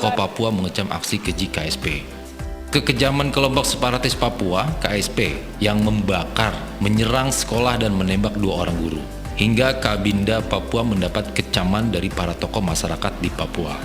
tokoh Papua mengecam aksi keji KSP. Kekejaman kelompok separatis Papua, KSP, yang membakar, menyerang sekolah dan menembak 2 orang guru. Hingga Kabinda Papua mendapat kecaman dari para tokoh masyarakat di Papua.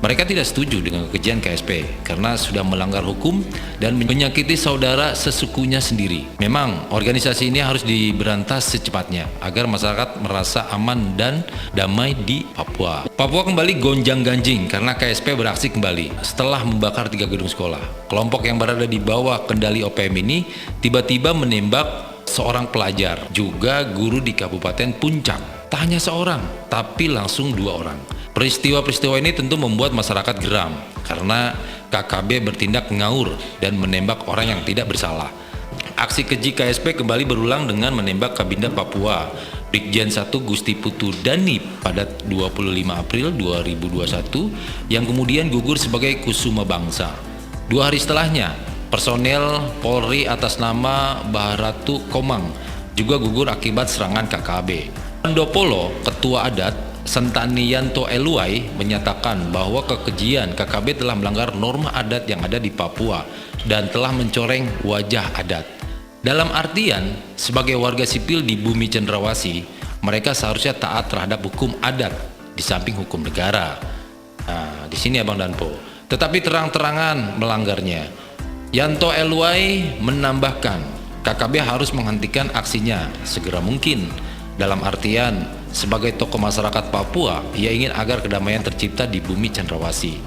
Mereka tidak setuju dengan kekejian KSP karena sudah melanggar hukum dan menyakiti saudara sesukunya sendiri. Memang organisasi ini harus diberantas secepatnya agar masyarakat merasa aman dan damai di Papua. Papua kembali gonjang-ganjing karena KSP beraksi kembali setelah membakar 3 gedung sekolah. Kelompok yang berada di bawah kendali OPM ini tiba-tiba menembak seorang pelajar, juga guru di Kabupaten Puncak. Tak hanya seorang, tapi langsung 2 orang. Peristiwa-peristiwa ini tentu membuat masyarakat geram karena KKB bertindak ngaur dan menembak orang yang tidak bersalah. Aksi keji KSP kembali berulang dengan menembak Kabinda Papua Brigjen 1 Gusti Putu Dani pada 25 April 2021 yang kemudian gugur sebagai Kusuma Bangsa. 2 hari setelahnya, personel Polri atas nama Baharatu Komang juga gugur akibat serangan KKB. Pandopolo, Ketua Adat Sentani Yanto Eluai, menyatakan bahwa kekejian KKB telah melanggar norma adat yang ada di Papua dan telah mencoreng wajah adat. Dalam artian, sebagai warga sipil di bumi Cendrawasih, mereka seharusnya taat terhadap hukum adat di samping hukum negara. Nah, di sini Abang Danpo. Tetapi terang-terangan melanggarnya. Yanto Eluai menambahkan, KKB harus menghentikan aksinya segera mungkin. Dalam artian, sebagai tokoh masyarakat Papua, ia ingin agar kedamaian tercipta di bumi Cendrawasih.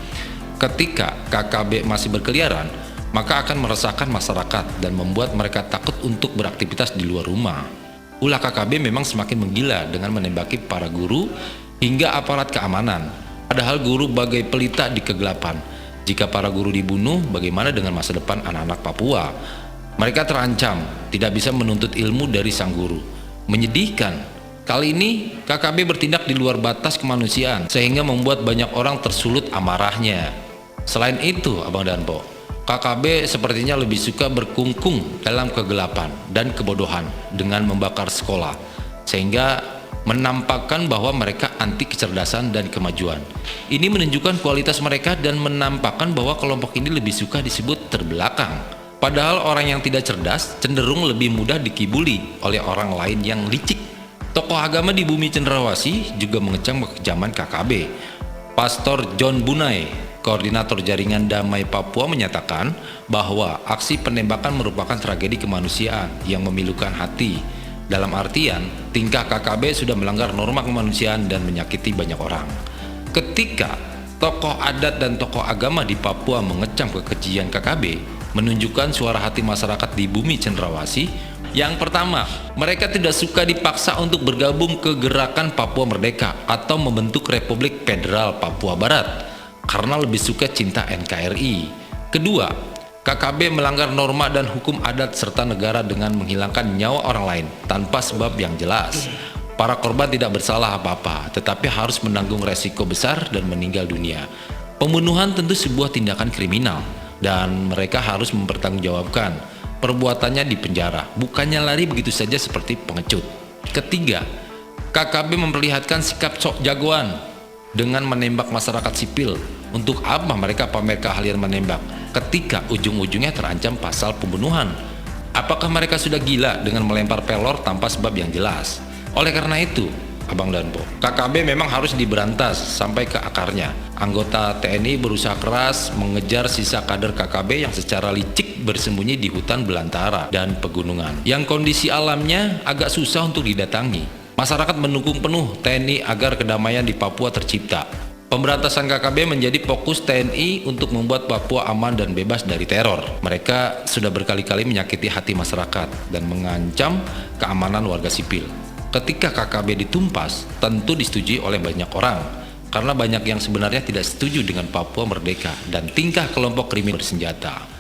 Ketika KKB masih berkeliaran, maka akan meresahkan masyarakat dan membuat mereka takut untuk beraktivitas di luar rumah. Ulah KKB memang semakin menggila dengan menembaki para guru hingga aparat keamanan. Padahal guru bagai pelita di kegelapan. Jika para guru dibunuh, bagaimana dengan masa depan anak-anak Papua? Mereka terancam, tidak bisa menuntut ilmu dari sang guru. Menyedihkan, kali ini KKB bertindak di luar batas kemanusiaan sehingga membuat banyak orang tersulut amarahnya. Selain itu, Abang Danpo, KKB sepertinya lebih suka berkungkung dalam kegelapan dan kebodohan dengan membakar sekolah, sehingga menampakkan bahwa mereka anti kecerdasan dan kemajuan. Ini menunjukkan kualitas mereka dan menampakkan bahwa kelompok ini lebih suka disebut terbelakang. Padahal orang yang tidak cerdas cenderung lebih mudah dikibuli oleh orang lain yang licik. Tokoh agama di bumi Cendrawasih juga mengecam kekejaman KKB. Pastor John Bunai, koordinator jaringan damai Papua, menyatakan bahwa aksi penembakan merupakan tragedi kemanusiaan yang memilukan hati. Dalam artian, tingkah KKB sudah melanggar norma kemanusiaan dan menyakiti banyak orang. Ketika tokoh adat dan tokoh agama di Papua mengecam kekejian KKB, menunjukkan suara hati masyarakat di bumi Cendrawasih. Yang pertama, mereka tidak suka dipaksa untuk bergabung ke gerakan Papua Merdeka atau membentuk Republik Federal Papua Barat karena lebih suka cinta NKRI. Kedua, KKB melanggar norma dan hukum adat serta negara dengan menghilangkan nyawa orang lain tanpa sebab yang jelas. Para korban tidak bersalah apa-apa, tetapi harus menanggung resiko besar dan meninggal dunia. Pembunuhan tentu sebuah tindakan kriminal, dan mereka harus mempertanggungjawabkan perbuatannya di penjara, bukannya lari begitu saja seperti pengecut. Ketiga, KKB memperlihatkan sikap sok jagoan dengan menembak masyarakat sipil. Untuk apa mereka pamer keahlian menembak ketika ujung-ujungnya terancam pasal pembunuhan? Apakah mereka sudah gila dengan melempar pelor tanpa sebab yang jelas? Oleh karena itu, Abang Danpo, KKB memang harus diberantas sampai ke akarnya. Anggota TNI berusaha keras mengejar sisa kader KKB yang secara licik bersembunyi di hutan belantara dan pegunungan, yang kondisi alamnya agak susah untuk didatangi. Masyarakat mendukung penuh TNI agar kedamaian di Papua tercipta. Pemberantasan KKB menjadi fokus TNI untuk membuat Papua aman dan bebas dari teror. Mereka sudah berkali-kali menyakiti hati masyarakat dan mengancam keamanan warga sipil. Ketika KKB ditumpas, tentu disetujui oleh banyak orang, karena banyak yang sebenarnya tidak setuju dengan Papua Merdeka dan tingkah kelompok kriminal bersenjata.